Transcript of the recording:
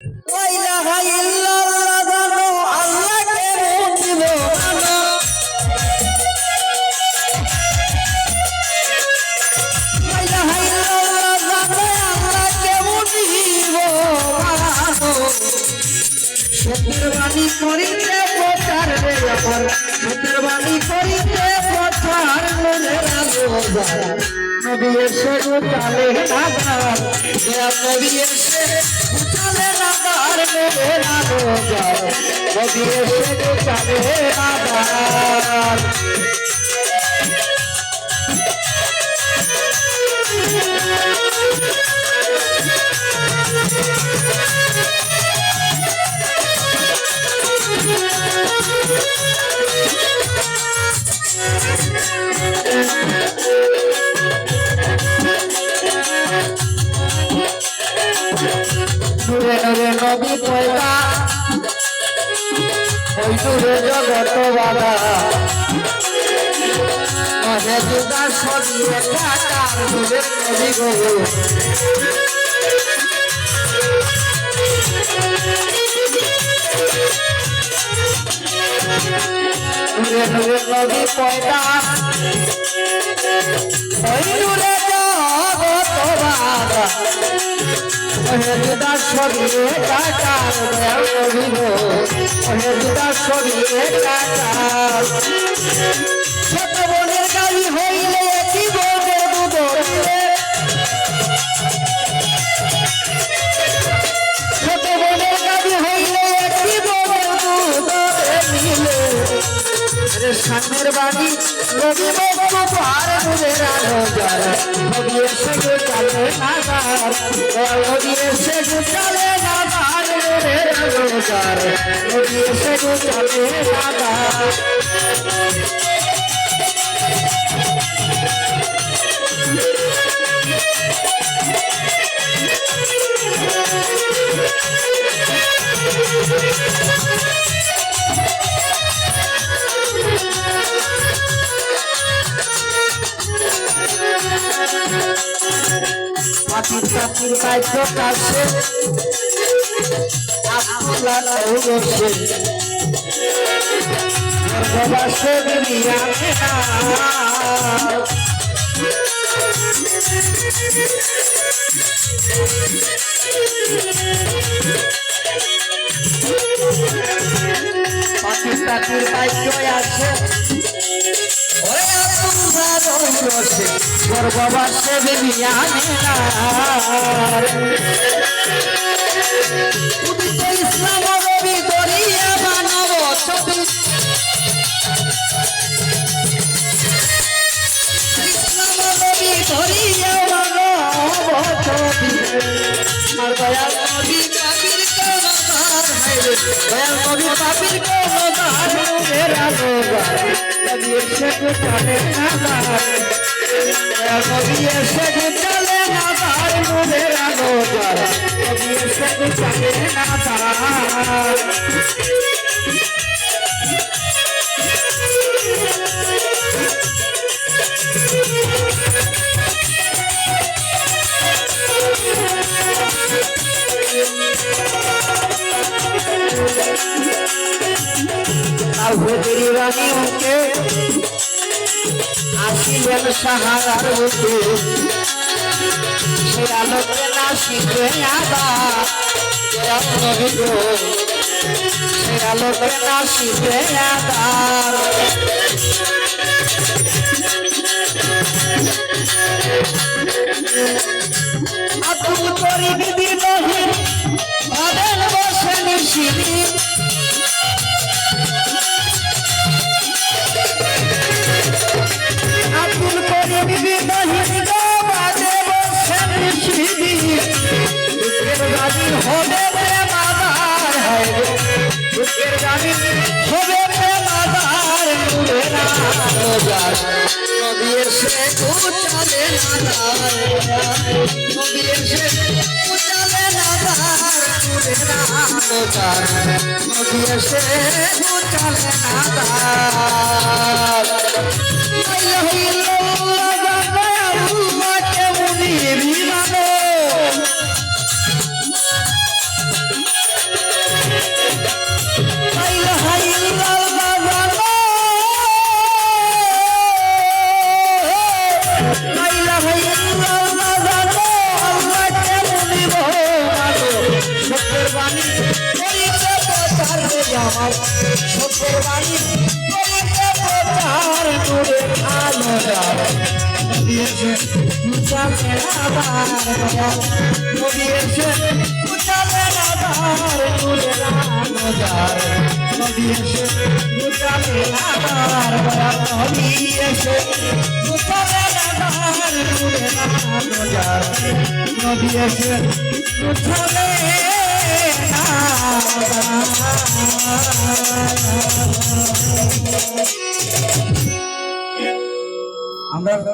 লা ইলাহা ইল্লাল্লাহ জানো আল্লাহকে বুঝিব জানো লা ইলাহা ইল্লাল্লাহ জানো আল্লাহকে বুঝিব জানো সত্যের বাণী করিতে প্রচার রে আমার সত্যের বাণী করিতে প্রচার মনের আলো যারা নবী এসে উঠালে নাগার নবী এসে উঠালে নাগার মনের আলো যারা নবী এসে উঠালে নাগার নূরে নূরে নবী পয়দা ওই নূরে জগৎ বাধা মনে দুদা সরিয়ে কাটার নূরে নবী গো নূরে নূরে নবী পয়দা ওই নূরে জগৎ বাধা দুদা সরিয়ে কাটার দয়াল নবী গো দুদা সরিয়ে কাটার ছোট বোনের গাড়ি হইলে কি বোনের দুদরে ছোট বোনের গাড়ি হইলে কি বোনের দুদরে মিলে সামনের বাড়ি নবী বন্ধু পার নূরের আলো যারা নবী এসে চলে নাগার নবী এসে চলে নাগার নূরের আলো যারা নবী এসে চলে নাগার পাখির পাখির বাদ্য কাছে আব্দুল্লাহ নৌরসে গর্ভবাসে দুনিয়াতে পাখির পাখির বাদ্য আছে গর্ভবাসে ইসলাম নবী দরিয়া মানব ছবি ইসলাম নবী দরিয়া মানব ছবি আর দয়াল নবী পাপির কোনদার হাইরে দয়াল নবী পাপির কোনদার নূরের আলো নবী এসে চলে নাগার নবী এসে চলে নাগার নূরের আলো যারা নবী এসে চলে নাগার আহুদের রানী মুখে আসিলেন সাহারার মুখে সে আলোকে না শিখে আবার নবী গো সে আলোকে না শিখে আবার আব্দুল করিম বিরোহী ভাবেন বসে নিশিনি আব্দুল করিম বিরোহী বাজে বসে নিশিনি দুঃখের গাড়ি হবে মাদার হয় দুঃখের গাড়ি হবে মাদার নূরের আলো যারা নবী এসে উঠালে নাগার নবী এসে উঠালে নাগার নূরের আলো যারা নবী এসে উঠালে নাগার লা ইলাহা ইল্লাল্লাহ জানো আল্লাহকে মুনিব মানো আমার সত্যের বাণী করিতে প্রচার নূরে আলো যার নবী এসে মুছাবে আবার দয়াল নবী এসে মুছাবে আবার নূরে আলো যার নবী এসে মুছাবে আবার দয়াল নবী এসে মুছাবে আবার নূরে আলো যার নবী এসে মুছাবে আমরা